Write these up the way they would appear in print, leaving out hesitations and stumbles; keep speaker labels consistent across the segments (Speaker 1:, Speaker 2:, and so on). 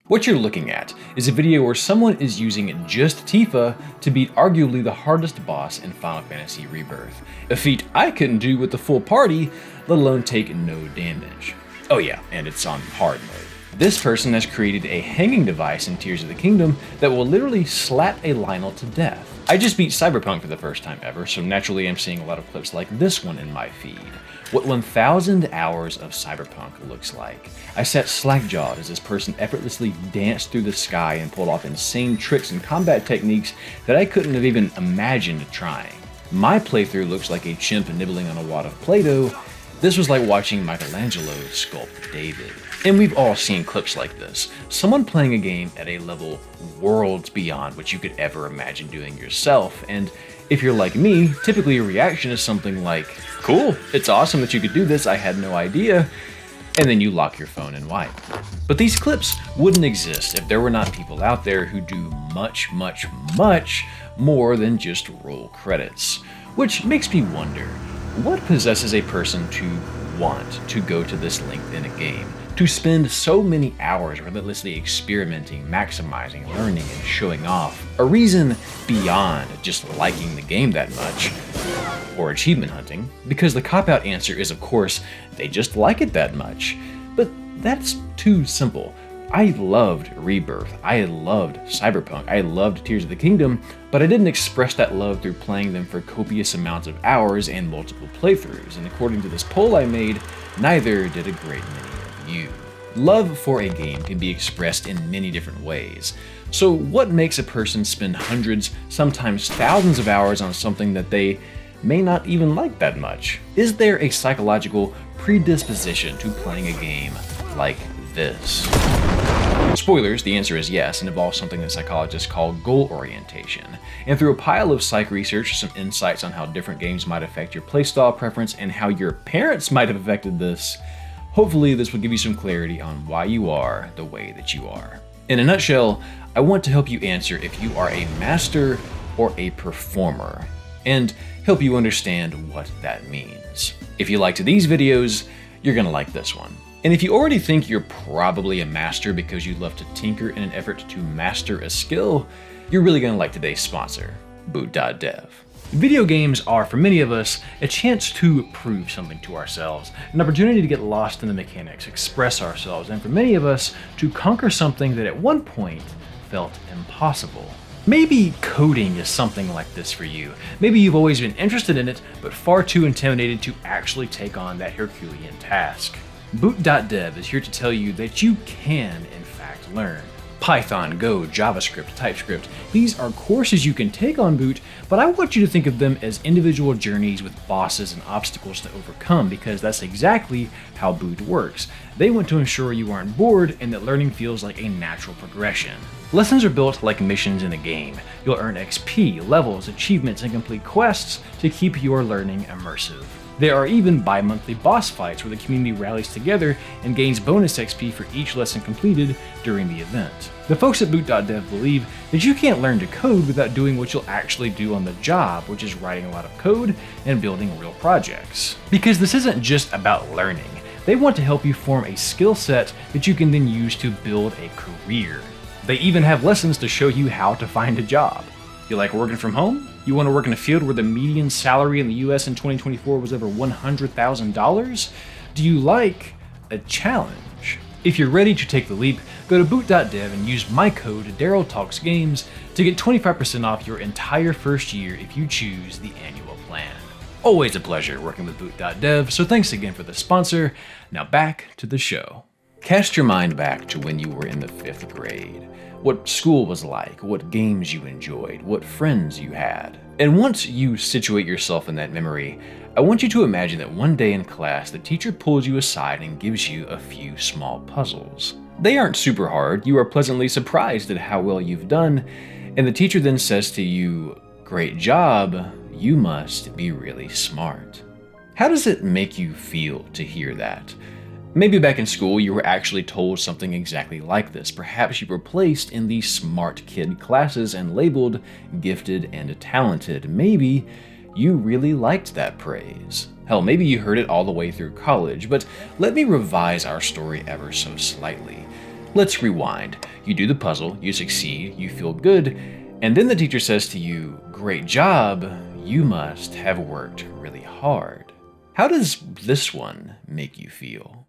Speaker 1: What you're looking at is a video where someone is using just Tifa to beat arguably the hardest boss in Final Fantasy Rebirth, a feat I couldn't do with the full party, let alone take no damage. Oh yeah, and it's on hard mode. This person has created a hanging device in Tears of the Kingdom that will literally slap a Lionel to death. I just beat Cyberpunk for the first time ever, so naturally I'm seeing a lot of clips like this one in my feed. What 1,000 hours of Cyberpunk looks like. I sat slack-jawed as this person effortlessly danced through the sky and pulled off insane tricks and combat techniques that I couldn't have even imagined trying. My playthrough looks like a chimp nibbling on a wad of Play-Doh. This was like watching Michelangelo sculpt David. And we've all seen clips like this. Someone playing a game at a level worlds beyond what you could ever imagine doing yourself, and if you're like me, typically your reaction is something like, cool, it's awesome that you could do this, I had no idea, and then you lock your phone and wipe. But these clips wouldn't exist if there were not people out there who do much, much, much more than just roll credits. Which makes me wonder, what possesses a person to want to go to this length in a game? To spend so many hours relentlessly experimenting, maximizing, learning, and showing off. A reason beyond just liking the game that much, or achievement hunting, because the cop-out answer is of course, they just like it that much. But that's too simple. I loved Rebirth, I loved Cyberpunk, I loved Tears of the Kingdom, but I didn't express that love through playing them for copious amounts of hours and multiple playthroughs, and according to this poll I made, neither did a great many of you. Love for a game can be expressed in many different ways. So what makes a person spend hundreds, sometimes thousands of hours on something that they may not even like that much? Is there a psychological predisposition to playing a game like this? Spoilers, the answer is yes, and involves something that psychologists call goal orientation. And through a pile of psych research, some insights on how different games might affect your playstyle preference and how your parents might have affected this, hopefully this will give you some clarity on why you are the way that you are. In a nutshell, I want to help you answer if you are a master or a performer, and help you understand what that means. If you liked these videos, you're gonna like this one. And if you already think you're probably a master because you love to tinker in an effort to master a skill, you're really gonna like today's sponsor, Boot.dev. Video games are, for many of us, a chance to prove something to ourselves, an opportunity to get lost in the mechanics, express ourselves, and for many of us, to conquer something that at one point felt impossible. Maybe coding is something like this for you. Maybe you've always been interested in it, but far too intimidated to actually take on that Herculean task. Boot.dev is here to tell you that you can, in fact, learn. Python, Go, JavaScript, TypeScript, these are courses you can take on Boot, but I want you to think of them as individual journeys with bosses and obstacles to overcome, because that's exactly how Boot works. They want to ensure you aren't bored and that learning feels like a natural progression. Lessons are built like missions in a game. You'll earn XP, levels, achievements, and complete quests to keep your learning immersive. There are even bi-monthly boss fights where the community rallies together and gains bonus XP for each lesson completed during the event. The folks at Boot.dev believe that you can't learn to code without doing what you'll actually do on the job, which is writing a lot of code and building real projects. Because this isn't just about learning. They want to help you form a skill set that you can then use to build a career. They even have lessons to show you how to find a job. You like working from home? You want to work in a field where the median salary in the US in 2024 was over $100,000? Do you like a challenge? If you're ready to take the leap, go to Boot.dev and use my code DarylTalksGames to get 25% off your entire first year if you choose the annual plan. Always a pleasure working with Boot.dev, so thanks again for the sponsor. Now back to the show. Cast your mind back to when you were in the 5th grade. What school was like, what games you enjoyed, what friends you had. And once you situate yourself in that memory, I want you to imagine that one day in class, the teacher pulls you aside and gives you a few small puzzles. They aren't super hard, you are pleasantly surprised at how well you've done, and the teacher then says to you, "Great job, you must be really smart." How does it make you feel to hear that? Maybe back in school you were actually told something exactly like this. Perhaps you were placed in the smart kid classes and labeled gifted and talented. Maybe you really liked that praise. Hell, maybe you heard it all the way through college, but let me revise our story ever so slightly. Let's rewind. You do the puzzle, you succeed, you feel good, and then the teacher says to you, "Great job, you must have worked really hard." How does this one make you feel?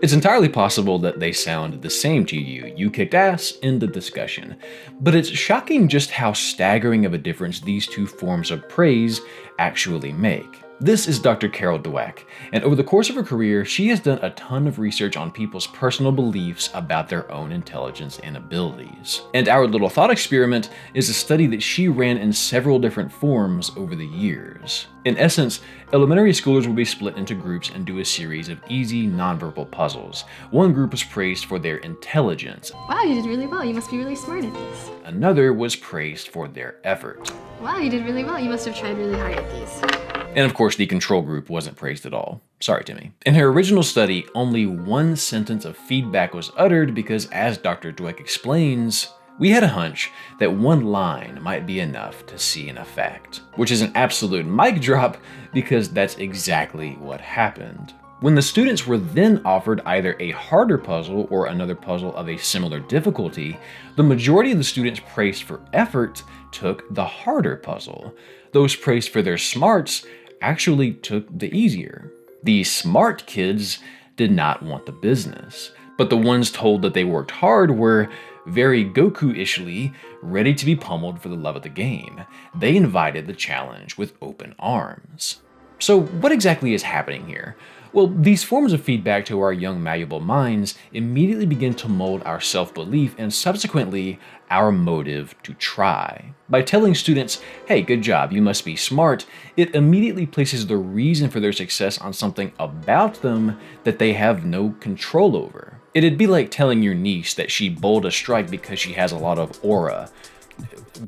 Speaker 1: It's entirely possible that they sound the same to you. You kicked ass, end of discussion. But it's shocking just how staggering of a difference these two forms of praise actually make. This is Dr. Carol Dweck, and over the course of her career, she has done a ton of research on people's personal beliefs about their own intelligence and abilities. And our little thought experiment is a study that she ran in several different forms over the years. In essence, elementary schoolers will be split into groups and do a series of easy, nonverbal puzzles. One group was praised for their intelligence.
Speaker 2: Wow, you did really well. You must be really smart at this.
Speaker 1: Another was praised for their effort.
Speaker 2: Wow, you did really well. You must have tried really hard at these.
Speaker 1: And of course, the control group wasn't praised at all. Sorry, Timmy. In her original study, only one sentence of feedback was uttered because, as Dr. Dweck explains, we had a hunch that one line might be enough to see an effect. Which is an absolute mic drop because that's exactly what happened. When the students were then offered either a harder puzzle or another puzzle of a similar difficulty, the majority of the students praised for effort took the harder puzzle. Those praised for their smarts actually took the easier. The smart kids did not want the business, but the ones told that they worked hard were very Goku-ishly ready to be pummeled for the love of the game. They invited the challenge with open arms. So what exactly is happening here? Well, these forms of feedback to our young malleable minds immediately begin to mold our self-belief and subsequently our motive to try. By telling students, "Hey, good job, you must be smart," it immediately places the reason for their success on something about them that they have no control over. It'd be like telling your niece that she bowled a strike because she has a lot of aura.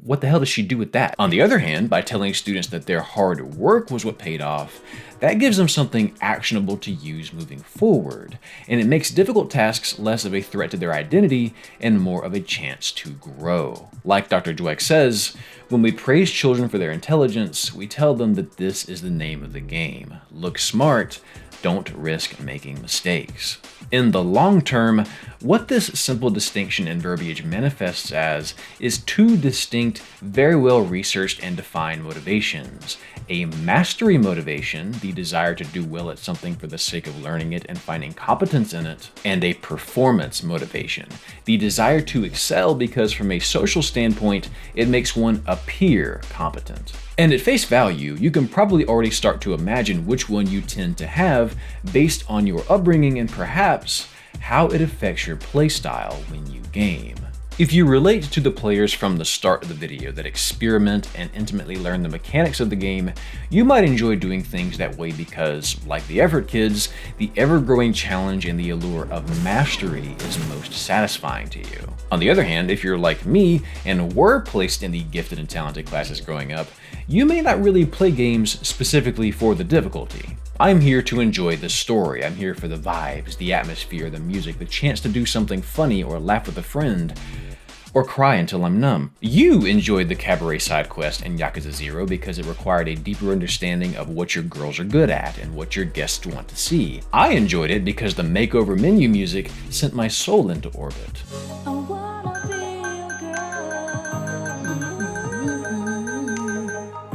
Speaker 1: What the hell does she do with that? On the other hand, by telling students that their hard work was what paid off, that gives them something actionable to use moving forward, and it makes difficult tasks less of a threat to their identity and more of a chance to grow. Like Dr. Dweck says, when we praise children for their intelligence, we tell them that this is the name of the game. Look smart, don't risk making mistakes. In the long term, what this simple distinction in verbiage manifests as is two distinct, very well researched and defined motivations. A mastery motivation, the desire to do well at something for the sake of learning it and finding competence in it, and a performance motivation, the desire to excel because from a social standpoint, it makes one appear competent. And at face value, you can probably already start to imagine which one you tend to have based on your upbringing and perhaps how it affects your playstyle when you game. If you relate to the players from the start of the video that experiment and intimately learn the mechanics of the game, you might enjoy doing things that way because, like the effort kids, the ever-growing challenge and the allure of mastery is most satisfying to you. On the other hand, if you're like me and were placed in the gifted and talented classes growing up, you may not really play games specifically for the difficulty. I'm here to enjoy the story. I'm here for the vibes, the atmosphere, the music, the chance to do something funny or laugh with a friend, or cry until I'm numb. You enjoyed the cabaret side quest in Yakuza 0 because it required a deeper understanding of what your girls are good at and what your guests want to see. I enjoyed it because the makeover menu music sent my soul into orbit.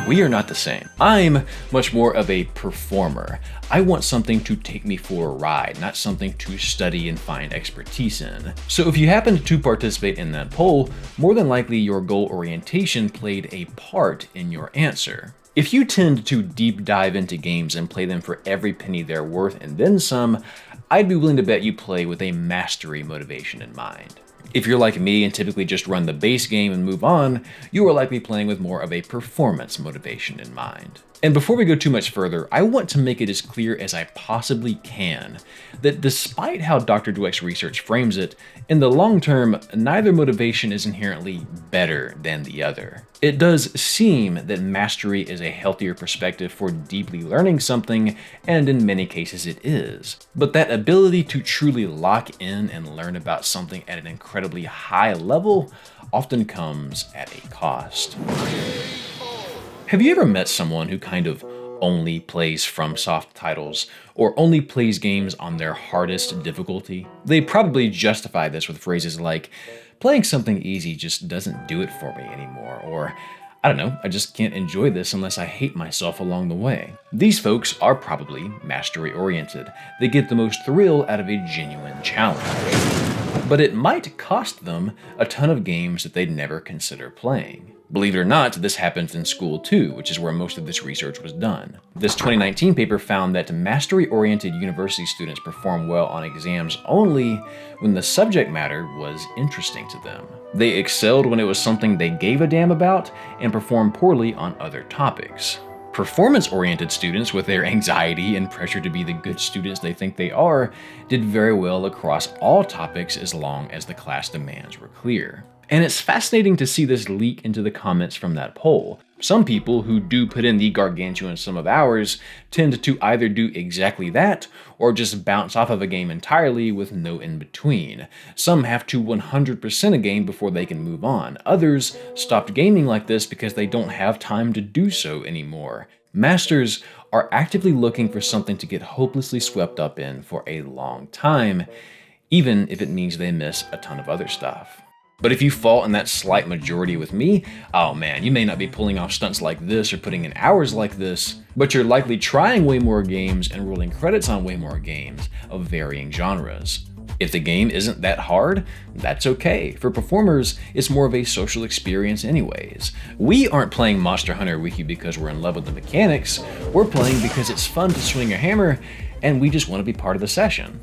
Speaker 1: We are not the same. I'm much more of a performer. I want something to take me for a ride, not something to study and find expertise in. So if you happened to participate in that poll, more than likely your goal orientation played a part in your answer. If you tend to deep dive into games and play them for every penny they're worth and then some, I'd be willing to bet you play with a mastery motivation in mind. If you're like me and typically just run the base game and move on, you are likely playing with more of a performance motivation in mind. And before we go too much further, I want to make it as clear as I possibly can that despite how Dr. Dweck's research frames it, in the long term, neither motivation is inherently better than the other. It does seem that mastery is a healthier perspective for deeply learning something, and in many cases it is. But that ability to truly lock in and learn about something at an incredibly high level often comes at a cost. Have you ever met someone who kind of only plays FromSoft titles or only plays games on their hardest difficulty. They probably justify this with phrases like, playing something easy just doesn't do it for me anymore, or I don't know, I just can't enjoy this unless I hate myself along the way. These folks are probably mastery oriented. They get the most thrill out of a genuine challenge. But it might cost them a ton of games that they'd never consider playing. Believe it or not, this happens in school too, which is where most of this research was done. This 2019 paper found that mastery-oriented university students perform well on exams only when the subject matter was interesting to them. They excelled when it was something they gave a damn about and performed poorly on other topics. Performance-oriented students, with their anxiety and pressure to be the good students they think they are, did very well across all topics as long as the class demands were clear. And it's fascinating to see this leak into the comments from that poll. Some people who do put in the gargantuan sum of hours tend to either do exactly that or just bounce off of a game entirely with no in-between. Some have to 100% a game before they can move on. Others stopped gaming like this because they don't have time to do so anymore. Masters are actively looking for something to get hopelessly swept up in for a long time, even if it means they miss a ton of other stuff. But if you fall in that slight majority with me, oh man, you may not be pulling off stunts like this or putting in hours like this, but you're likely trying way more games and rolling credits on way more games of varying genres. If the game isn't that hard, that's okay. For performers, it's more of a social experience anyways. We aren't playing Monster Hunter Wiki because we're in love with the mechanics, we're playing because it's fun to swing a hammer and we just want to be part of the session.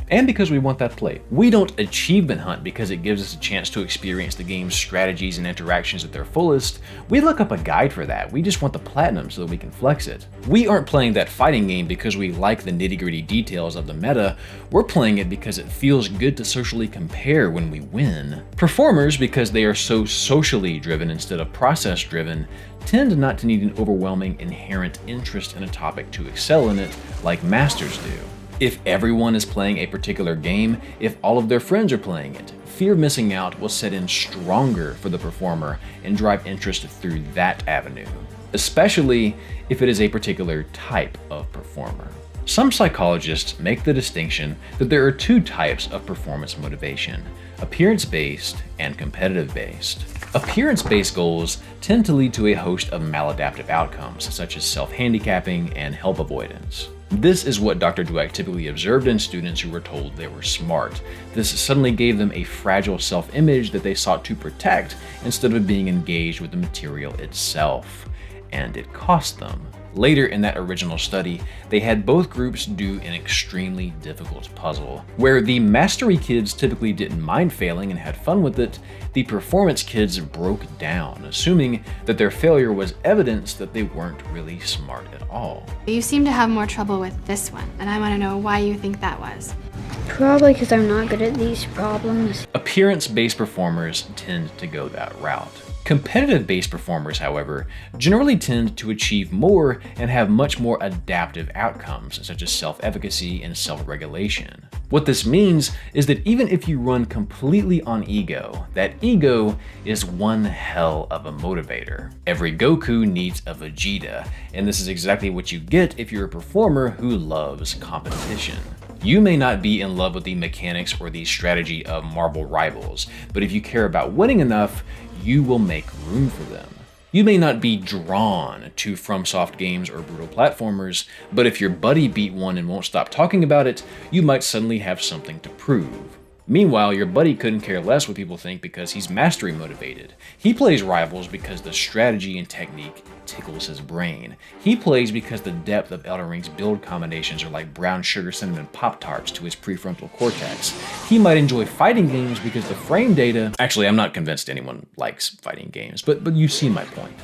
Speaker 1: And because we want that play. We don't achievement hunt because it gives us a chance to experience the game's strategies and interactions at their fullest. We look up a guide for that. We just want the platinum so that we can flex it. We aren't playing that fighting game because we like the nitty-gritty details of the meta. We're playing it because it feels good to socially compare when we win. Performers, because they are so socially driven instead of process driven, tend not to need an overwhelming inherent interest in a topic to excel in it like masters do. If everyone is playing a particular game, if all of their friends are playing it, fear of missing out will set in stronger for the performer and drive interest through that avenue, especially if it is a particular type of performer. Some psychologists make the distinction that there are two types of performance motivation: appearance-based and competitive-based. Appearance-based goals tend to lead to a host of maladaptive outcomes, such as self-handicapping and help avoidance. This is what Dr. Dweck typically observed in students who were told they were smart. This suddenly gave them a fragile self-image that they sought to protect instead of being engaged with the material itself. And it cost them. Later in that original study, they had both groups do an extremely difficult puzzle. Where the mastery kids typically didn't mind failing and had fun with it, the performance kids broke down, assuming that their failure was evidence that they weren't really smart at all.
Speaker 2: You seem to have more trouble with this one, and I want to know why you think that was.
Speaker 3: Probably because I'm not good at these problems.
Speaker 1: Appearance-based performers tend to go that route. Competitive-based performers, however, generally tend to achieve more and have much more adaptive outcomes, such as self-efficacy and self-regulation. What this means is that even if you run completely on ego, that ego is one hell of a motivator. Every Goku needs a Vegeta, and this is exactly what you get if you're a performer who loves competition. You may not be in love with the mechanics or the strategy of Marvel Rivals, but if you care about winning enough, you will make room for them. You may not be drawn to FromSoft games or brutal platformers, but if your buddy beat one and won't stop talking about it, you might suddenly have something to prove. Meanwhile, your buddy couldn't care less what people think because he's mastery motivated. He plays Rivals because the strategy and technique tickles his brain. He plays because the depth of Elden Ring's build combinations are like brown sugar cinnamon Pop-Tarts to his prefrontal cortex. He might enjoy fighting games because the frame data... Actually, I'm not convinced anyone likes fighting games, but you see my point.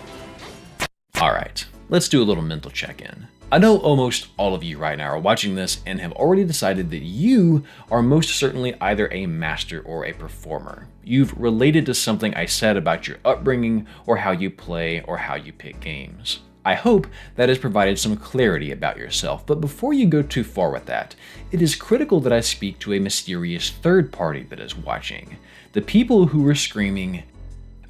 Speaker 1: Alright, let's do a little mental check-in. I know almost all of you right now are watching this and have already decided that you are most certainly either a master or a performer. You've related to something I said about your upbringing or how you play or how you pick games. I hope that has provided some clarity about yourself, but before you go too far with that, it is critical that I speak to a mysterious third party that is watching. The people who were screaming,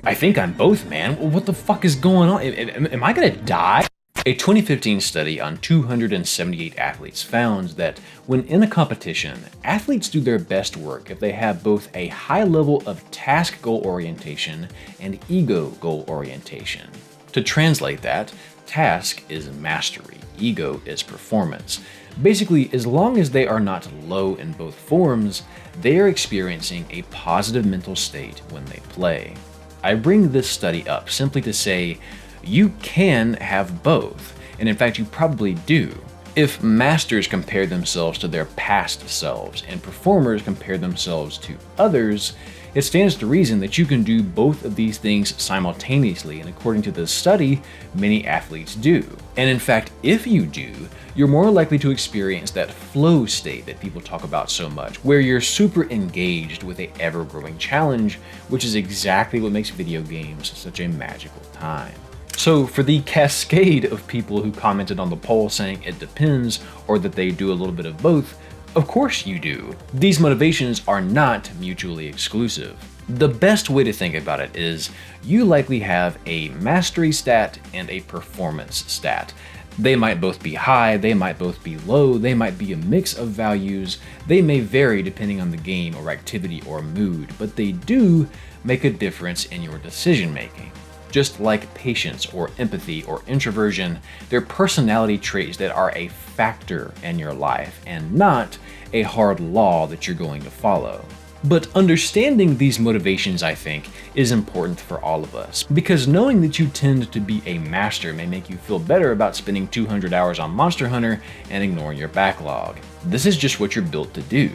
Speaker 1: "I think I'm both, man. What the fuck is going on? Am I gonna die?" A 2015 study on 278 athletes found that when in a competition, athletes do their best work if they have both a high level of task goal orientation and ego goal orientation. To translate that, task is mastery, ego is performance. Basically, as long as they are not low in both forms, they are experiencing a positive mental state when they play. I bring this study up simply to say, you can have both, and in fact you probably do. If masters compare themselves to their past selves and performers compare themselves to others, it stands to reason that you can do both of these things simultaneously, and according to this study, many athletes do. And in fact, if you do, you're more likely to experience that flow state that people talk about so much, where you're super engaged with an ever-growing challenge, which is exactly what makes video games such a magical time. So for the cascade of people who commented on the poll saying it depends or that they do a little bit of both, of course you do. These motivations are not mutually exclusive. The best way to think about it is you likely have a mastery stat and a performance stat. They might both be high, they might both be low, they might be a mix of values, they may vary depending on the game or activity or mood, but they do make a difference in your decision making. Just like patience or empathy or introversion, they're personality traits that are a factor in your life and not a hard law that you're going to follow. But understanding these motivations, I think, is important for all of us, because knowing that you tend to be a master may make you feel better about spending 200 hours on Monster Hunter and ignoring your backlog. This is just what you're built to do.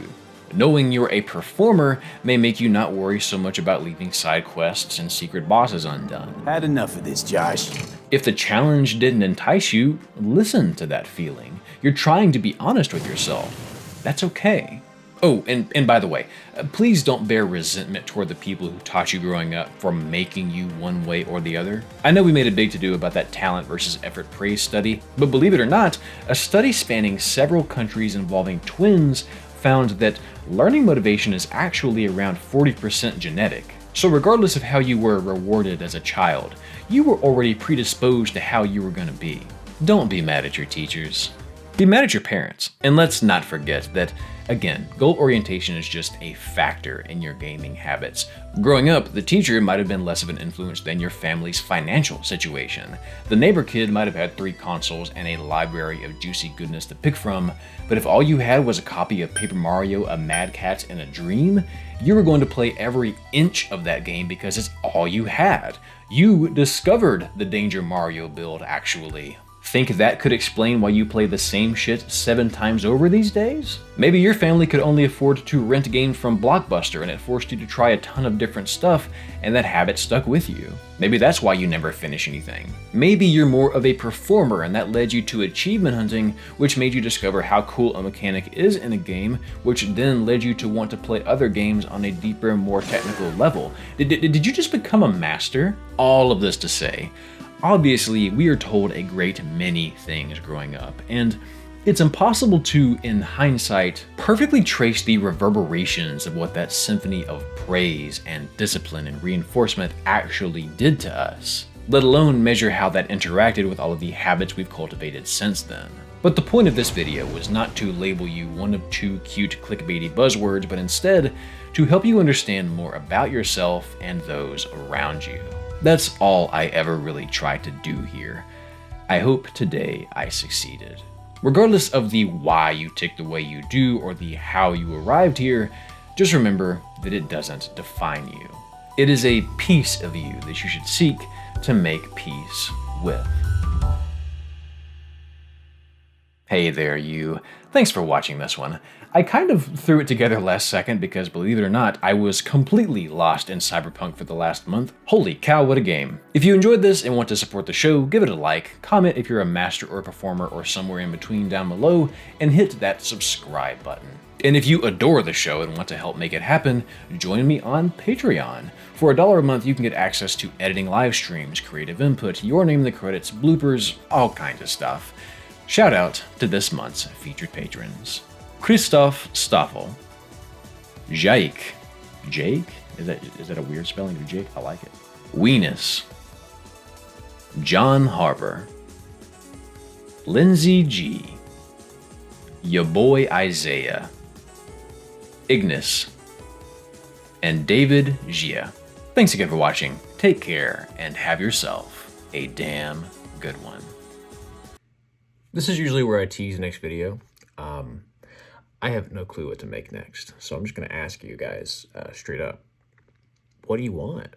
Speaker 1: Knowing you're a performer may make you not worry so much about leaving side quests and secret bosses undone.
Speaker 4: Had enough of this, Josh.
Speaker 1: If the challenge didn't entice you, listen to that feeling. You're trying to be honest with yourself. That's okay. Oh, and by the way, please don't bear resentment toward the people who taught you growing up for making you one way or the other. I know we made a big to-do about that talent versus effort praise study, but believe it or not, a study spanning several countries involving twins found that learning motivation is actually around 40% genetic. So regardless of how you were rewarded as a child, you were already predisposed to how you were going to be. Don't be mad at your teachers. Be mad at your parents. And let's not forget that, again, goal orientation is just a factor in your gaming habits. Growing up, the teacher might have been less of an influence than your family's financial situation. The neighbor kid might have had 3 consoles and a library of juicy goodness to pick from, but if all you had was a copy of Paper Mario, a Mad Catz, and a Dream, you were going to play every inch of that game because it's all you had. You discovered the Danger Mario build, actually. Think that could explain why you play the same shit 7 times over these days? Maybe your family could only afford to rent games from Blockbuster and it forced you to try a ton of different stuff, and that habit stuck with you. Maybe that's why you never finish anything. Maybe you're more of a performer and that led you to achievement hunting, which made you discover how cool a mechanic is in a game, which then led you to want to play other games on a deeper, more technical level. Did you just become a master? All of this to say, obviously, we are told a great many things growing up, and it's impossible to, in hindsight, perfectly trace the reverberations of what that symphony of praise and discipline and reinforcement actually did to us, let alone measure how that interacted with all of the habits we've cultivated since then. But the point of this video was not to label you one of 2 cute clickbaity buzzwords, but instead to help you understand more about yourself and those around you. That's all I ever really tried to do here. I hope today I succeeded. Regardless of the why you tick the way you do or the how you arrived here, just remember that it doesn't define you. It is a piece of you that you should seek to make peace with. Hey there, you. Thanks for watching this one. I kind of threw it together last second because, believe it or not, I was completely lost in Cyberpunk for the last month. Holy cow, what a game. If you enjoyed this and want to support the show, give it a like, comment if you're a master or a performer or somewhere in between down below, and hit that subscribe button. And if you adore the show and want to help make it happen, join me on Patreon. For $1 a month, you can get access to editing live streams, creative input, your name in the credits, bloopers, all kinds of stuff. Shout out to this month's featured patrons: Christoph Stoffel, Jake, is that a weird spelling of Jake? I like it. Weenus, John Harper, Lindsay G, your boy Isaiah, Ignis, and David Gia. Thanks again for watching. Take care and have yourself a damn good one. This is usually where I tease the next video. I have no clue what to make next, so I'm just going to ask you guys straight up, what do you want?